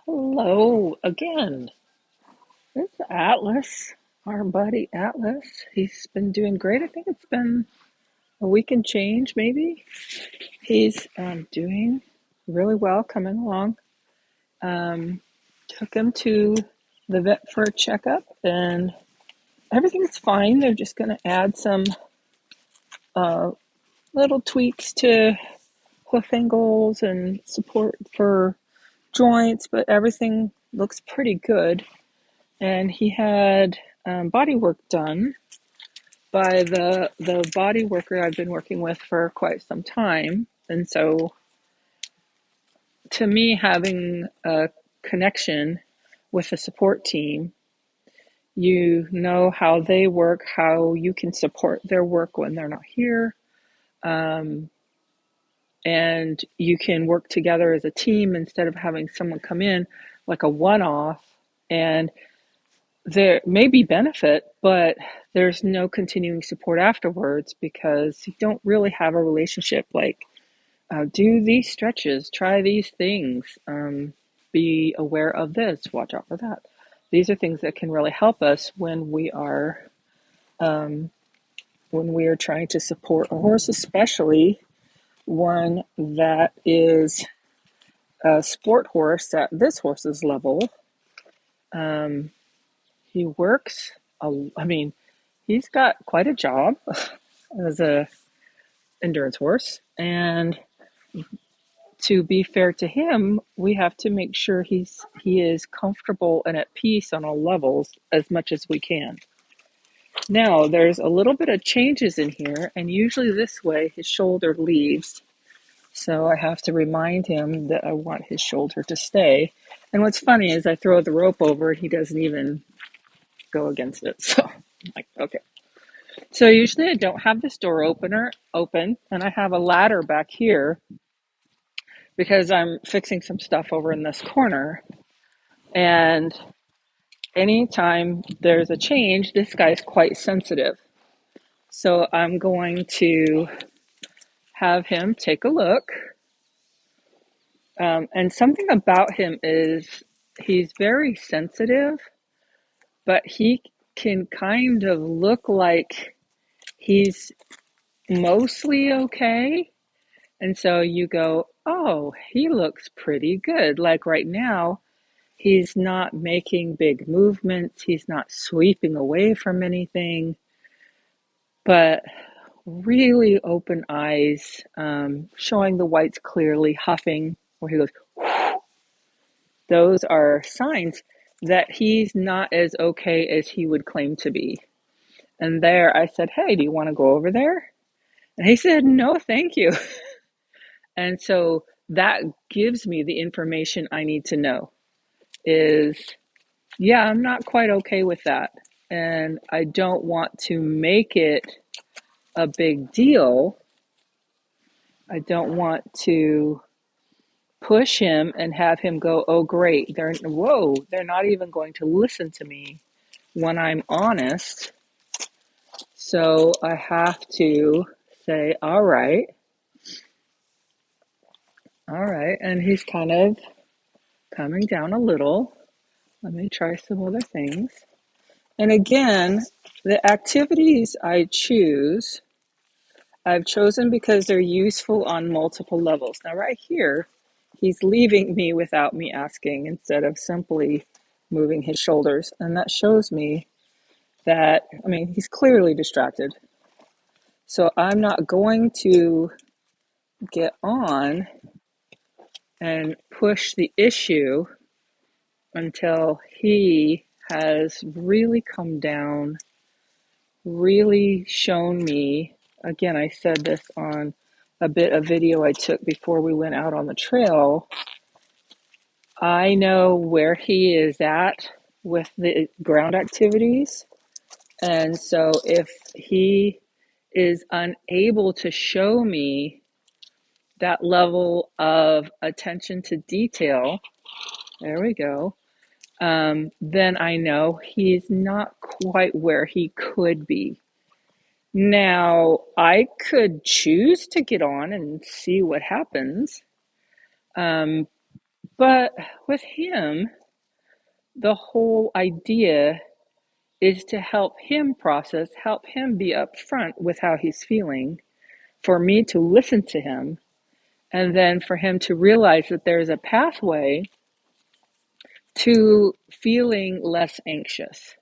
Hello again. It's Atlas, our buddy Atlas. He's been doing great. I think it's been a week and change, maybe. He's doing really well, coming along. Um, Took him to the vet for a checkup, and everything's fine. They're just going to add some uh, little tweaks to hoof angles and support for joints, but everything looks pretty good. And he had body work done by the body worker I've been working with for quite some time. And so to me, having a connection with the support team, you know how they work, how you can support their work when they're not here. Um, and you can work together as a team instead of having someone come in like a one-off. And there may be benefit, but there's no continuing support afterwards because you don't really have a relationship like do these stretches, try these things, be aware of this, watch out for that. These are things that can really help us um, when we are trying to support a horse, especially one that is a sport horse at this horse's level. Um, he works, I mean, he's got quite a job as a endurance horse, and to be fair to him, we have to make sure he is comfortable and at peace on all levels as much as we can. Now, there's a little bit of changes in here, and usually this way his shoulder leaves. So I have to remind him that I want his shoulder to stay. And what's funny is I throw the rope over and he doesn't even go against it. So I'm like, okay. So usually I don't have this door open, and I have a ladder back here because I'm fixing some stuff over in this corner. And anytime there's a change, this guy's quite sensitive. So I'm going to have him take a look. And something about him is he's very sensitive, but he can kind of look like he's mostly okay. And so you go, oh, he looks pretty good. Like right now, he's not making big movements. He's not sweeping away from anything, but really open eyes, showing the whites clearly, huffing, where he goes, those are signs that he's not as okay as he would claim to be. And there I said, hey, do you want to go over there? And he said, no, thank you. And so that gives me the information I need to know is, yeah, I'm not quite okay with that. And I don't want to make it a big deal. I don't want to push him and have him go, oh, great. They're not even going to listen to me when I'm honest. So I have to say, all right. And he's kind of coming down a little. Let me try some other things. And again, the activities I've chosen because they're useful on multiple levels. Now, right here, he's leaving me without me asking instead of simply moving his shoulders. And that shows me that, I mean, he's clearly distracted. So I'm not going to get on and push the issue until he has really come down, really shown me. Again, I said this on a bit of video I took before we went out on the trail. I know where he is at with the ground activities. And so if he is unable to show me that level of attention to detail, there we go, then I know he's not quite where he could be. Now, I could choose to get on and see what happens, but But with him, the whole idea is to help him process, help him be upfront with how he's feeling, for me to listen to him, and then for him to realize that there's a pathway to feeling less anxious.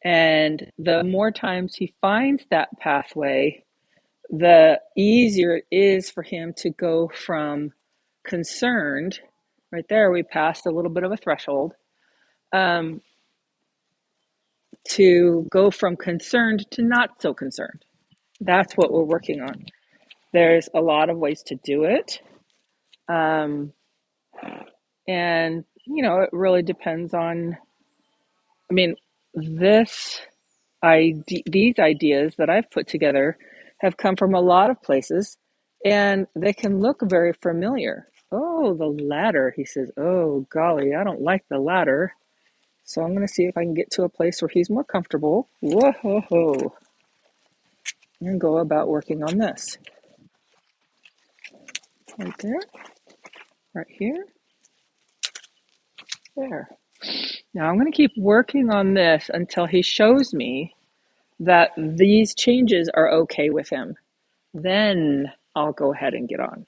And the more times he finds that pathway, the easier it is for him to go from concerned, right there, we passed a little bit of a threshold, um, to go from concerned to not so concerned. That's what we're working on. There's a lot of ways to do it. Um, and, it really depends on, I mean, this these ideas that I've put together have come from a lot of places, and they can look very familiar. Oh, the ladder, he says. Oh, golly, I don't like the ladder. So I'm going to see if I can get to a place where he's more comfortable. Whoa, and go about working on this. Right there, right here, there. Now I'm going to keep working on this until he shows me that these changes are okay with him. Then I'll go ahead and get on.